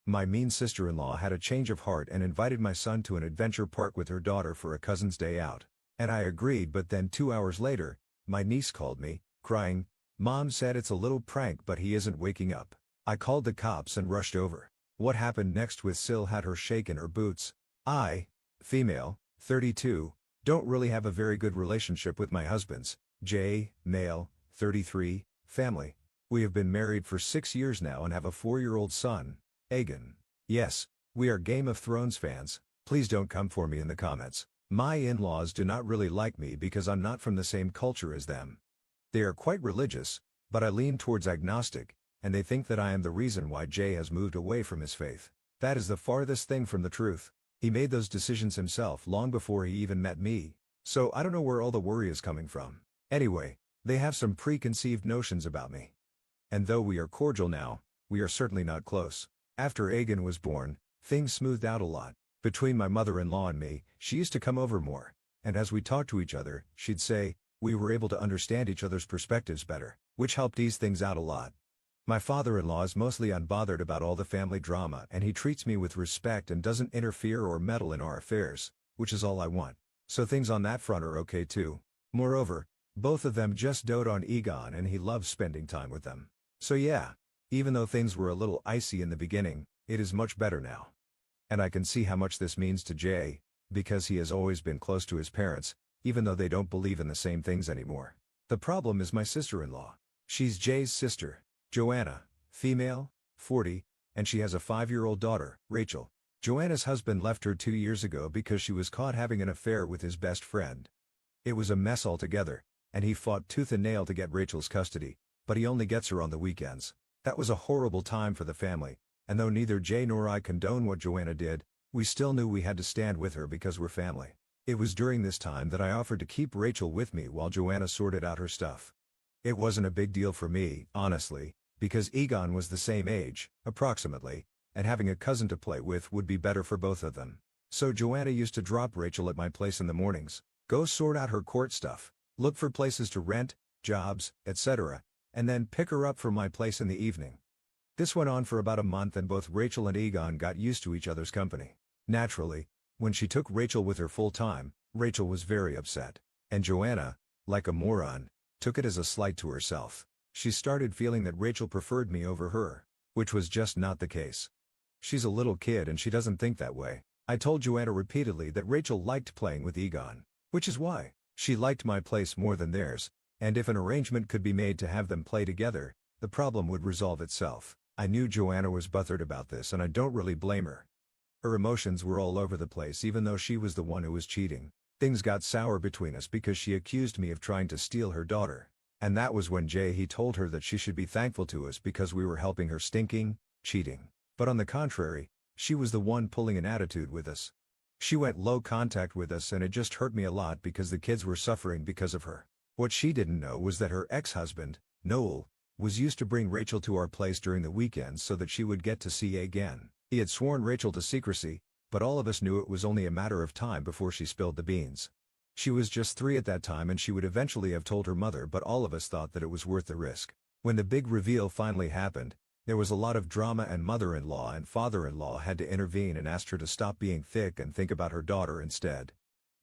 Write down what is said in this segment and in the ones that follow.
My mean sister-in-law had a change of heart and invited my son to an adventure park with her daughter for a cousin's day out. And I agreed, but then 2 hours later, my niece called me, crying, "Mom said it's a little prank but he isn't waking up." I called the cops and rushed over. What happened next with Sil had her shake in her boots. I, female, 32, don't really have a very good relationship with my husband's, Jay, male, 33, family. We have been married for 6 years now and have a 4-year-old son, Aegon. Yes, we are Game of Thrones fans. Please don't come for me in the comments. My in-laws do not really like me because I'm not from the same culture as them. They are quite religious, but I lean towards agnostic, and they think that I am the reason why Jay has moved away from his faith. That is the farthest thing from the truth. He made those decisions himself long before he even met me, so I don't know where all the worry is coming from. Anyway, they have some preconceived notions about me. And though we are cordial now, we are certainly not close. After Aegon was born, things smoothed out a lot. Between my mother-in-law and me, she used to come over more, and as we talked to each other, she'd say, we were able to understand each other's perspectives better, which helped ease things out a lot. My father-in-law is mostly unbothered about all the family drama and he treats me with respect and doesn't interfere or meddle in our affairs, which is all I want. So things on that front are okay too. Moreover, both of them just dote on Aegon and he loves spending time with them. So yeah, even though things were a little icy in the beginning, it is much better now. And I can see how much this means to Jay, because he has always been close to his parents, even though they don't believe in the same things anymore. The problem is my sister-in-law. She's Jay's sister, Joanna, female, 40, and she has a 5-year-old daughter, Rachel. Joanna's husband left her 2 years ago because she was caught having an affair with his best friend. It was a mess altogether, and he fought tooth and nail to get Rachel's custody, but he only gets her on the weekends. That was a horrible time for the family, and though neither Jay nor I condone what Joanna did, we still knew we had to stand with her because we're family. It was during this time that I offered to keep Rachel with me while Joanna sorted out her stuff. It wasn't a big deal for me, honestly, because Aegon was the same age, approximately, and having a cousin to play with would be better for both of them. So Joanna used to drop Rachel at my place in the mornings, go sort out her court stuff, look for places to rent, jobs, etc., and then pick her up from my place in the evening. This went on for about a month and both Rachel and Aegon got used to each other's company. Naturally, when she took Rachel with her full time, Rachel was very upset. And Joanna, like a moron, took it as a slight to herself. She started feeling that Rachel preferred me over her, which was just not the case. She's a little kid and she doesn't think that way. I told Joanna repeatedly that Rachel liked playing with Aegon, which is why she liked my place more than theirs, and if an arrangement could be made to have them play together, the problem would resolve itself. I knew Joanna was bothered about this and I don't really blame her. Her emotions were all over the place even though she was the one who was cheating. Things got sour between us because she accused me of trying to steal her daughter. And that was when he told her that she should be thankful to us because we were helping her cheating. But on the contrary, she was the one pulling an attitude with us. She went low contact with us and it just hurt me a lot because the kids were suffering because of her. What she didn't know was that her ex-husband, Noel, was used to bring Rachel to our place during the weekends so that she would get to see again. He had sworn Rachel to secrecy, but all of us knew it was only a matter of time before she spilled the beans. She was just 3 at that time and she would eventually have told her mother, but all of us thought that it was worth the risk. When the big reveal finally happened, there was a lot of drama and mother-in-law and father-in-law had to intervene and asked her to stop being thick and think about her daughter instead.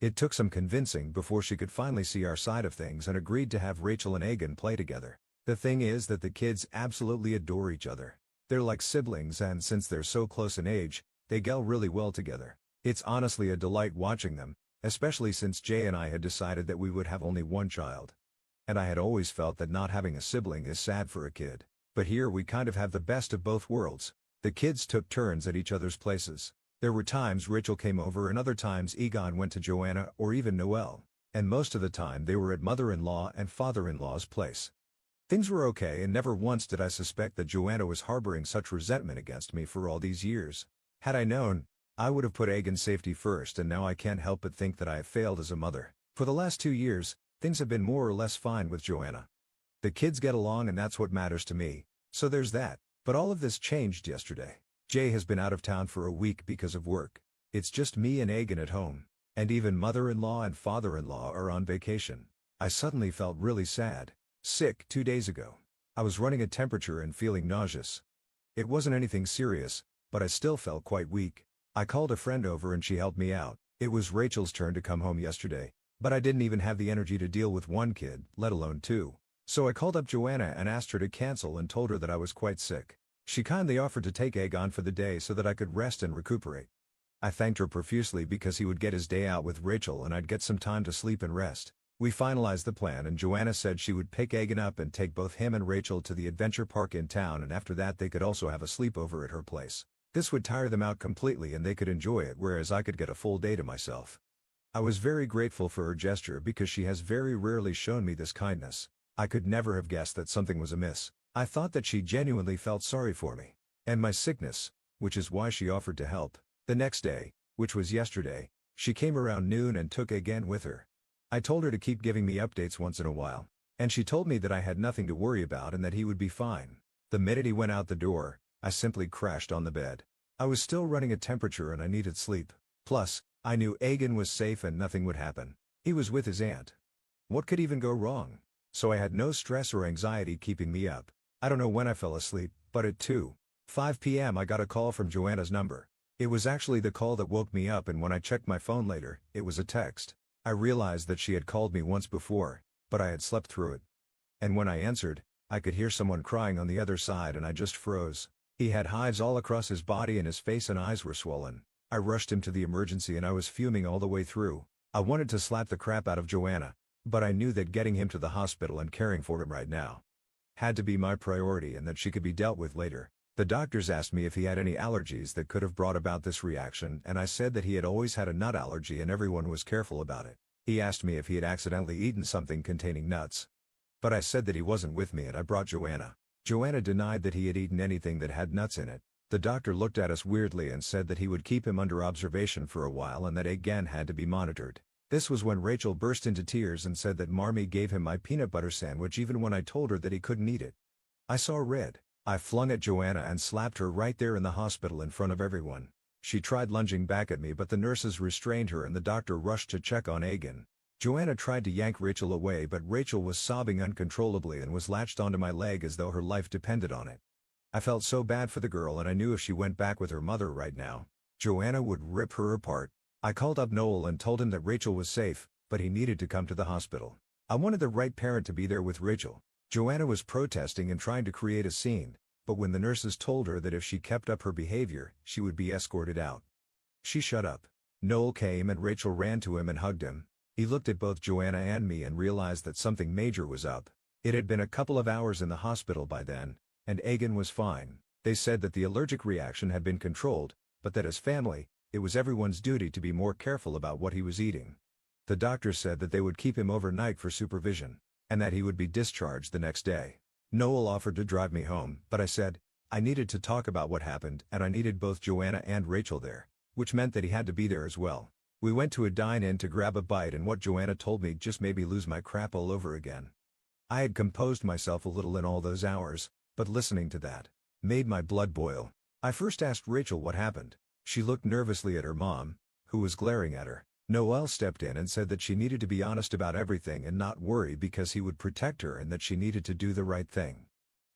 It took some convincing before she could finally see our side of things and agreed to have Rachel and Aegon play together. The thing is that the kids absolutely adore each other. They're like siblings and since they're so close in age, they gel really well together. It's honestly a delight watching them, especially since Jay and I had decided that we would have only one child. And I had always felt that not having a sibling is sad for a kid. But here we kind of have the best of both worlds. The kids took turns at each other's places. There were times Rachel came over and other times Aegon went to Joanna or even Noel, and most of the time they were at mother-in-law and father-in-law's place. Things were okay and never once did I suspect that Joanna was harboring such resentment against me for all these years. Had I known, I would have put Aegon's safety first and now I can't help but think that I have failed as a mother. For the last 2 years, things have been more or less fine with Joanna. The kids get along and that's what matters to me, so there's that. But all of this changed yesterday. Jay has been out of town for a week because of work. It's just me and Aegon at home, and even mother-in-law and father-in-law are on vacation. I suddenly felt really sad. Sick 2 days ago. I was running a temperature and feeling nauseous. It wasn't anything serious, but I still felt quite weak. I called a friend over and she helped me out. It was Rachel's turn to come home yesterday, but I didn't even have the energy to deal with one kid, let alone two. So I called up Joanna and asked her to cancel and told her that I was quite sick. She kindly offered to take Aegon for the day so that I could rest and recuperate. I thanked her profusely because he would get his day out with Rachel and I'd get some time to sleep and rest. We finalized the plan and Joanna said she would pick Aegon up and take both him and Rachel to the adventure park in town, and after that they could also have a sleepover at her place. This would tire them out completely and they could enjoy it, whereas I could get a full day to myself. I was very grateful for her gesture because she has very rarely shown me this kindness. I could never have guessed that something was amiss. I thought that she genuinely felt sorry for me and my sickness, which is why she offered to help. The next day, which was yesterday, she came around noon and took Aegon with her. I told her to keep giving me updates once in a while, and she told me that I had nothing to worry about and that he would be fine. The minute he went out the door, I simply crashed on the bed. I was still running a temperature and I needed sleep. Plus, I knew Aegon was safe and nothing would happen. He was with his aunt. What could even go wrong? So I had no stress or anxiety keeping me up. I don't know when I fell asleep, but at 2:05 p.m. I got a call from Joanna's number. It was actually the call that woke me up, and when I checked my phone later, it was a text. I realized that she had called me once before, but I had slept through it. And when I answered, I could hear someone crying on the other side and I just froze. He had hives all across his body and his face and eyes were swollen. I rushed him to the emergency and I was fuming all the way through. I wanted to slap the crap out of Joanna, but I knew that getting him to the hospital and caring for him right now had to be my priority and that she could be dealt with later. The doctors asked me if he had any allergies that could have brought about this reaction, and I said that he had always had a nut allergy and everyone was careful about it. He asked me if he had accidentally eaten something containing nuts, but I said that he wasn't with me and I brought Joanna. Joanna denied that he had eaten anything that had nuts in it. The doctor looked at us weirdly and said that he would keep him under observation for a while and that Aegon had to be monitored. This was when Rachel burst into tears and said that Marmee gave him my peanut butter sandwich even when I told her that he couldn't eat it. I saw red. I flung at Joanna and slapped her right there in the hospital in front of everyone. She tried lunging back at me but the nurses restrained her and the doctor rushed to check on Aegon. Joanna tried to yank Rachel away but Rachel was sobbing uncontrollably and was latched onto my leg as though her life depended on it. I felt so bad for the girl and I knew if she went back with her mother right now, Joanna would rip her apart. I called up Noel and told him that Rachel was safe, but he needed to come to the hospital. I wanted the right parent to be there with Rachel. Joanna was protesting and trying to create a scene, but when the nurses told her that if she kept up her behavior, she would be escorted out, she shut up. Noel came and Rachel ran to him and hugged him. He looked at both Joanna and me and realized that something major was up. It had been a couple of hours in the hospital by then, and Aegon was fine. They said that the allergic reaction had been controlled, but that as family, it was everyone's duty to be more careful about what he was eating. The doctor said that they would keep him overnight for supervision, and that he would be discharged the next day. Noel offered to drive me home, but I said I needed to talk about what happened and I needed both Joanna and Rachel there, which meant that he had to be there as well. We went to a dine-in to grab a bite and what Joanna told me just made me lose my crap all over again. I had composed myself a little in all those hours, but listening to that made my blood boil. I first asked Rachel what happened. She looked nervously at her mom, who was glaring at her. Noel stepped in and said that she needed to be honest about everything and not worry because he would protect her and that she needed to do the right thing.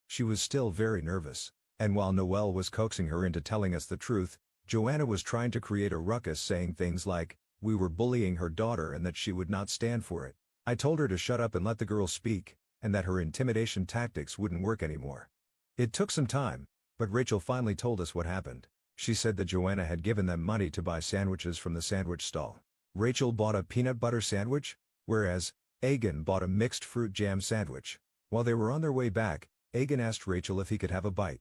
She was still very nervous, and while Noel was coaxing her into telling us the truth, Joanna was trying to create a ruckus saying things like, we were bullying her daughter and that she would not stand for it. I told her to shut up and let the girl speak, and that her intimidation tactics wouldn't work anymore. It took some time, but Rachel finally told us what happened. She said that Joanna had given them money to buy sandwiches from the sandwich stall. Rachel bought a peanut butter sandwich, whereas Aegon bought a mixed fruit jam sandwich. While they were on their way back, Aegon asked Rachel if he could have a bite.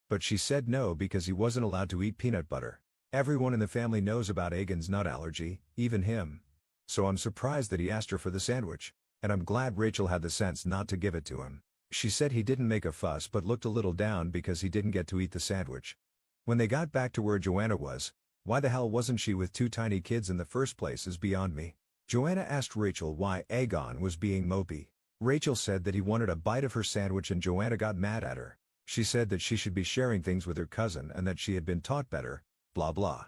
But she said no because he wasn't allowed to eat peanut butter. Everyone in the family knows about Aegon's nut allergy, even him. So I'm surprised that he asked her for the sandwich, and I'm glad Rachel had the sense not to give it to him. She said he didn't make a fuss but looked a little down because he didn't get to eat the sandwich. When they got back to where Joanna was, why the hell wasn't she with two tiny kids in the first place is beyond me. Joanna asked Rachel why Aegon was being mopey. Rachel said that he wanted a bite of her sandwich and Joanna got mad at her. She said that she should be sharing things with her cousin and that she had been taught better, blah blah.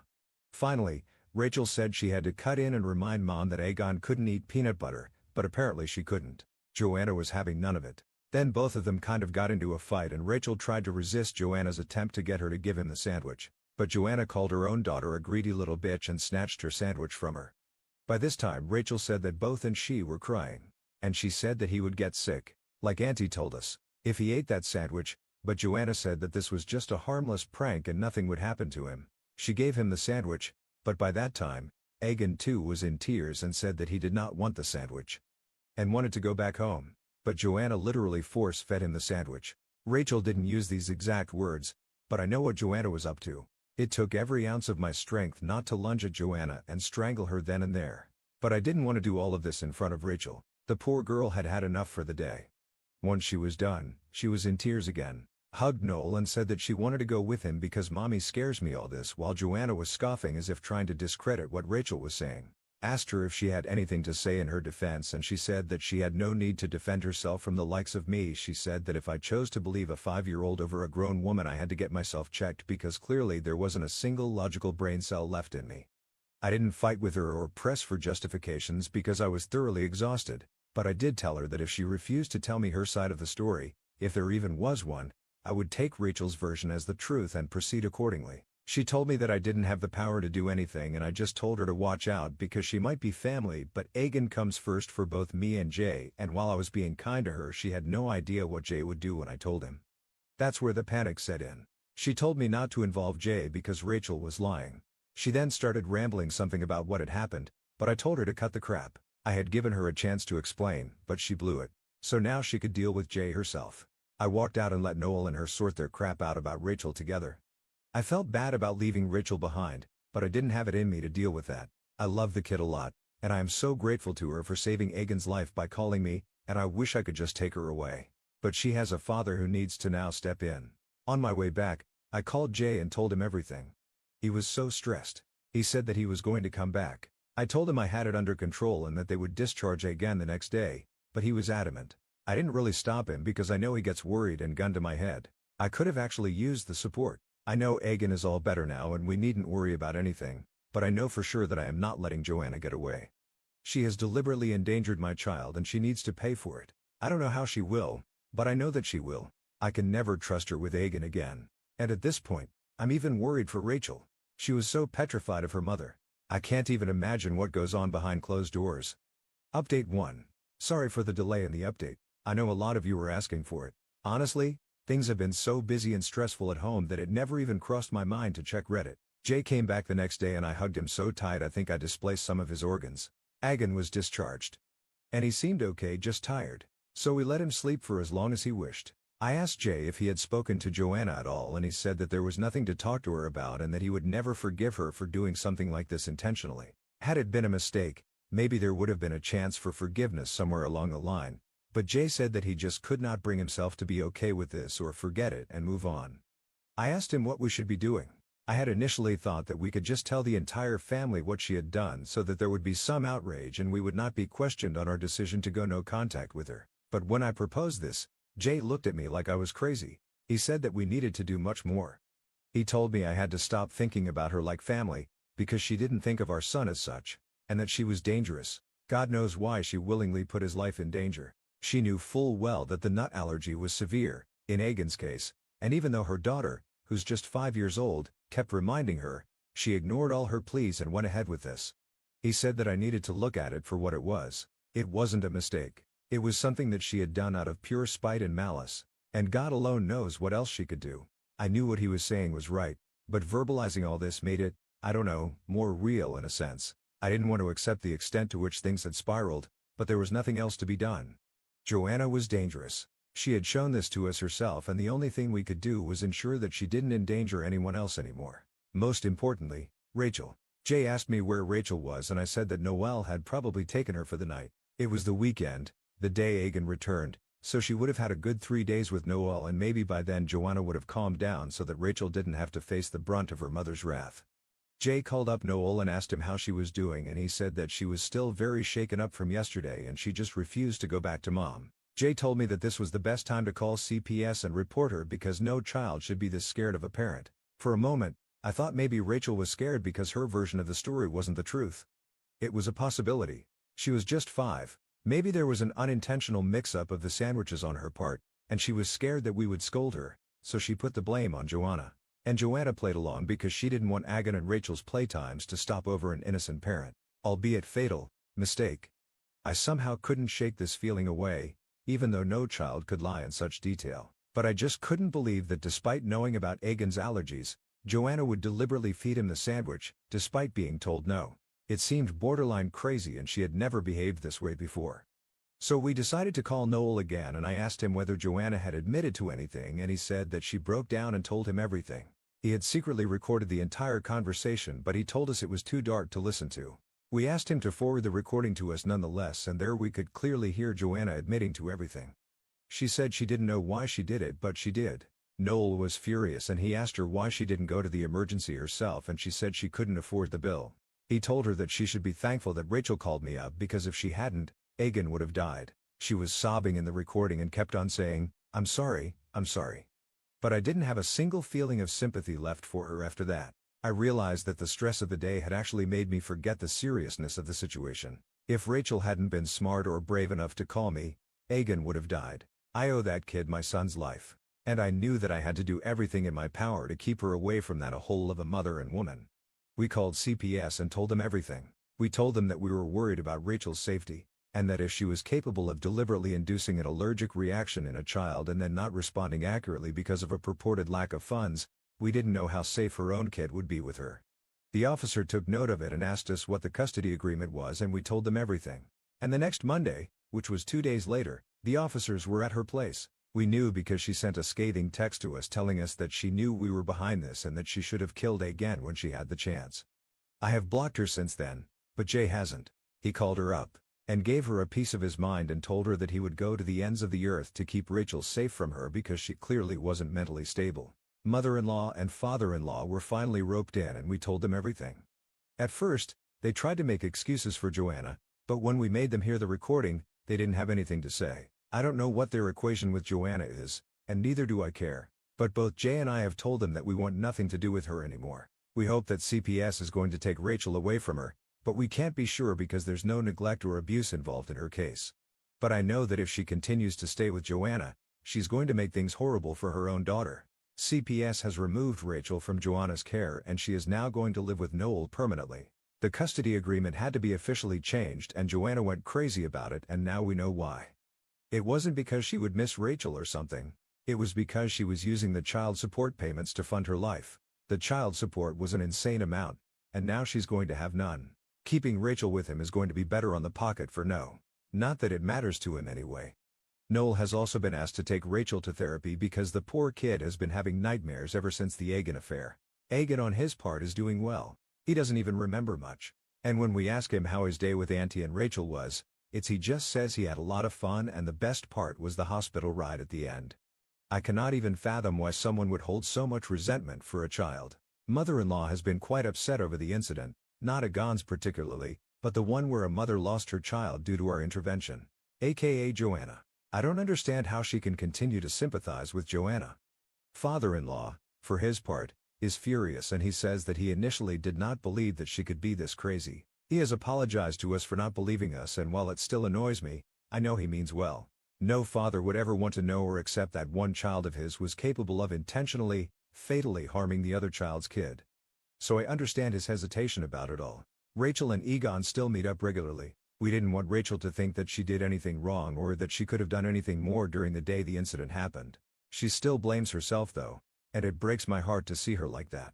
Finally, Rachel said she had to cut in and remind Mom that Aegon couldn't eat peanut butter, but apparently she couldn't. Joanna was having none of it. Then both of them kind of got into a fight and Rachel tried to resist Joanna's attempt to get her to give him the sandwich. But Joanna called her own daughter a greedy little bitch and snatched her sandwich from her. By this time Rachel said that both and she were crying. And she said that he would get sick, like Auntie told us, if he ate that sandwich, but Joanna said that this was just a harmless prank and nothing would happen to him. She gave him the sandwich, but by that time, Egan too was in tears and said that he did not want the sandwich and wanted to go back home, but Joanna literally force-fed him the sandwich. Rachel didn't use these exact words, but I know what Joanna was up to. It took every ounce of my strength not to lunge at Joanna and strangle her then and there. But I didn't want to do all of this in front of Rachel. The poor girl had had enough for the day. Once she was done, she was in tears again, hugged Noel and said that she wanted to go with him because mommy scares me, all this while Joanna was scoffing as if trying to discredit what Rachel was saying. Asked her if she had anything to say in her defense and she said that she had no need to defend herself from the likes of me. She said that if I chose to believe a 5-year-old over a grown woman I had to get myself checked because clearly there wasn't a single logical brain cell left in me. I didn't fight with her or press for justifications because I was thoroughly exhausted, but I did tell her that if she refused to tell me her side of the story, if there even was one, I would take Rachel's version as the truth and proceed accordingly. She told me that I didn't have the power to do anything and I just told her to watch out because she might be family, but Egan comes first for both me and Jay, and while I was being kind to her she had no idea what Jay would do when I told him. That's where the panic set in. She told me not to involve Jay because Rachel was lying. She then started rambling something about what had happened, but I told her to cut the crap. I had given her a chance to explain, but she blew it. So now she could deal with Jay herself. I walked out and let Noel and her sort their crap out about Rachel together. I felt bad about leaving Rachel behind, but I didn't have it in me to deal with that. I love the kid a lot, and I am so grateful to her for saving Egan's life by calling me, and I wish I could just take her away. But she has a father who needs to now step in. On my way back, I called Jay and told him everything. He was so stressed. He said that he was going to come back. I told him I had it under control and that they would discharge Egan the next day, but he was adamant. I didn't really stop him because I know he gets worried and gun to my head. I could have actually used the support. I know Egan is all better now and we needn't worry about anything, but I know for sure that I am not letting Joanna get away. She has deliberately endangered my child and she needs to pay for it. I don't know how she will, but I know that she will. I can never trust her with Egan again. And at this point, I'm even worried for Rachel. She was so petrified of her mother. I can't even imagine what goes on behind closed doors. Update 1. Sorry for the delay in the update. I know a lot of you were asking for it. Honestly, things have been so busy and stressful at home that it never even crossed my mind to check Reddit. Jay came back the next day and I hugged him so tight I think I displaced some of his organs. Egan was discharged. And he seemed okay, just tired. So we let him sleep for as long as he wished. I asked Jay if he had spoken to Joanna at all and he said that there was nothing to talk to her about and that he would never forgive her for doing something like this intentionally. Had it been a mistake, maybe there would have been a chance for forgiveness somewhere along the line. But Jay said that he just could not bring himself to be okay with this or forget it and move on. I asked him what we should be doing. I had initially thought that we could just tell the entire family what she had done so that there would be some outrage and we would not be questioned on our decision to go no contact with her. But when I proposed this, Jay looked at me like I was crazy. He said that we needed to do much more. He told me I had to stop thinking about her like family, because she didn't think of our son as such, and that she was dangerous. God knows why she willingly put his life in danger. She knew full well that the nut allergy was severe, in Egan's case, and even though her daughter, who's just 5 years old, kept reminding her, she ignored all her pleas and went ahead with this. He said that I needed to look at it for what it was. It wasn't a mistake. It was something that she had done out of pure spite and malice, and God alone knows what else she could do. I knew what he was saying was right, but verbalizing all this made it, I don't know, more real in a sense. I didn't want to accept the extent to which things had spiraled, but there was nothing else to be done. Joanna was dangerous. She had shown this to us herself and the only thing we could do was ensure that she didn't endanger anyone else anymore. Most importantly, Rachel. Jay asked me where Rachel was and I said that Noel had probably taken her for the night. It was the weekend, the day Egan returned, so she would have had a good 3 days with Noel and maybe by then Joanna would have calmed down so that Rachel didn't have to face the brunt of her mother's wrath. Jay called up Noel and asked him how she was doing and he said that she was still very shaken up from yesterday and she just refused to go back to mom. Jay told me that this was the best time to call CPS and report her because no child should be this scared of a parent. For a moment, I thought maybe Rachel was scared because her version of the story wasn't the truth. It was a possibility. She was just 5. Maybe there was an unintentional mix-up of the sandwiches on her part, and she was scared that we would scold her, so she put the blame on Joanna. And Joanna played along because she didn't want Agan and Rachel's playtimes to stop over an innocent parent, albeit fatal, mistake. I somehow couldn't shake this feeling away, even though no child could lie in such detail. But I just couldn't believe that despite knowing about Agan's allergies, Joanna would deliberately feed him the sandwich, despite being told no. It seemed borderline crazy and she had never behaved this way before. So we decided to call Noel again and I asked him whether Joanna had admitted to anything and he said that she broke down and told him everything. He had secretly recorded the entire conversation but he told us it was too dark to listen to. We asked him to forward the recording to us nonetheless and there we could clearly hear Joanna admitting to everything. She said she didn't know why she did it but she did. Noel was furious and he asked her why she didn't go to the emergency herself and she said she couldn't afford the bill. He told her that she should be thankful that Rachel called me up because if she hadn't, Agan would have died. She was sobbing in the recording and kept on saying, I'm sorry. But I didn't have a single feeling of sympathy left for her after that. I realized that the stress of the day had actually made me forget the seriousness of the situation. If Rachel hadn't been smart or brave enough to call me, Agan would have died. I owe that kid my son's life. And I knew that I had to do everything in my power to keep her away from that a-hole of a mother and woman. We called CPS and told them everything. We told them that we were worried about Rachel's safety, and that if she was capable of deliberately inducing an allergic reaction in a child and then not responding accurately because of a purported lack of funds, we didn't know how safe her own kid would be with her. The officer took note of it and asked us what the custody agreement was and we told them everything. And the next Monday, which was 2 days later, the officers were at her place. We knew because she sent a scathing text to us telling us that she knew we were behind this and that she should have killed Agan when she had the chance. I have blocked her since then, but Jay hasn't. He called her up and gave her a piece of his mind and told her that he would go to the ends of the earth to keep Rachel safe from her because she clearly wasn't mentally stable. Mother-in-law and father-in-law were finally roped in and we told them everything. At first, they tried to make excuses for Joanna, but when we made them hear the recording, they didn't have anything to say. I don't know what their equation with Joanna is, and neither do I care. But both Jay and I have told them that we want nothing to do with her anymore. We hope that CPS is going to take Rachel away from her, but we can't be sure because there's no neglect or abuse involved in her case. But I know that if she continues to stay with Joanna, she's going to make things horrible for her own daughter. CPS has removed Rachel from Joanna's care and she is now going to live with Noel permanently. The custody agreement had to be officially changed and Joanna went crazy about it and now we know why. It wasn't because she would miss Rachel or something. It was because she was using the child support payments to fund her life. The child support was an insane amount, and now she's going to have none. Keeping Rachel with him is going to be better on the pocket for No. Not that it matters to him anyway. Noel has also been asked to take Rachel to therapy because the poor kid has been having nightmares ever since the Agan affair. Agan on his part is doing well. He doesn't even remember much. And when we ask him how his day with Auntie and Rachel was, he just says he had a lot of fun and the best part was the hospital ride at the end. I cannot even fathom why someone would hold so much resentment for a child. Mother-in-law has been quite upset over the incident, not Agan's particularly, but the one where a mother lost her child due to our intervention. AKA Joanna. I don't understand how she can continue to sympathize with Joanna. Father-in-law, for his part, is furious and he says that he initially did not believe that she could be this crazy. He has apologized to us for not believing us and while it still annoys me, I know he means well. No father would ever want to know or accept that one child of his was capable of intentionally, fatally harming the other child's kid. So I understand his hesitation about it all. Rachel and Egon still meet up regularly. We didn't want Rachel to think that she did anything wrong or that she could have done anything more during the day the incident happened. She still blames herself though, and it breaks my heart to see her like that.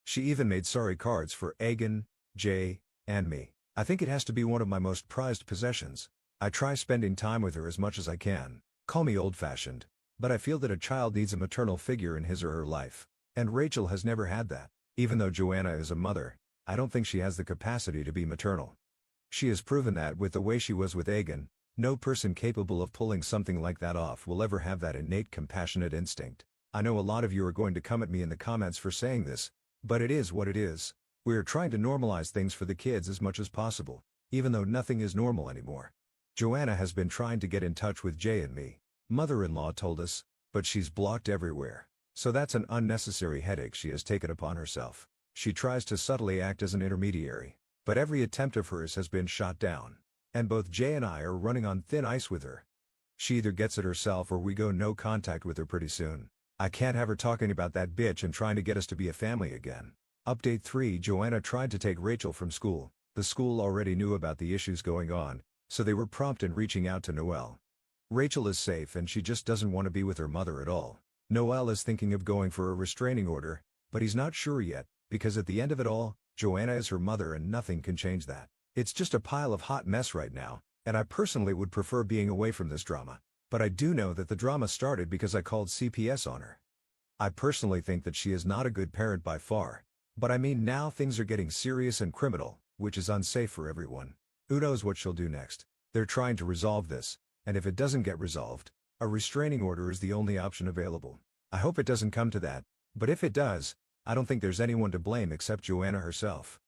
She even made sorry cards for Agan, Jay, and me. I think it has to be one of my most prized possessions. I try spending time with her as much as I can. Call me old-fashioned, but I feel that a child needs a maternal figure in his or her life. And Rachel has never had that. Even though Joanna is a mother, I don't think she has the capacity to be maternal. She has proven that with the way she was with Agan. No person capable of pulling something like that off will ever have that innate compassionate instinct. I know a lot of you are going to come at me in the comments for saying this, but it is what it is. We are trying to normalize things for the kids as much as possible, even though nothing is normal anymore. Joanna has been trying to get in touch with Jay and me. Mother-in-law told us, but she's blocked everywhere. So that's an unnecessary headache she has taken upon herself. She tries to subtly act as an intermediary, but every attempt of hers has been shot down. And both Jay and I are running on thin ice with her. She either gets it herself or we go no contact with her pretty soon. I can't have her talking about that bitch and trying to get us to be a family again. Update 3: Joanna tried to take Rachel from school. The school already knew about the issues going on, so they were prompt in reaching out to Noelle. Rachel is safe and she just doesn't want to be with her mother at all. Noelle is thinking of going for a restraining order, but he's not sure yet, because at the end of it all, Joanna is her mother and nothing can change that. It's just a pile of hot mess right now, and I personally would prefer being away from this drama. But I do know that the drama started because I called CPS on her. I personally think that she is not a good parent by far. But I mean, now things are getting serious and criminal, which is unsafe for everyone. Who knows what she'll do next? They're trying to resolve this, and if it doesn't get resolved, a restraining order is the only option available. I hope it doesn't come to that, but if it does, I don't think there's anyone to blame except Joanna herself.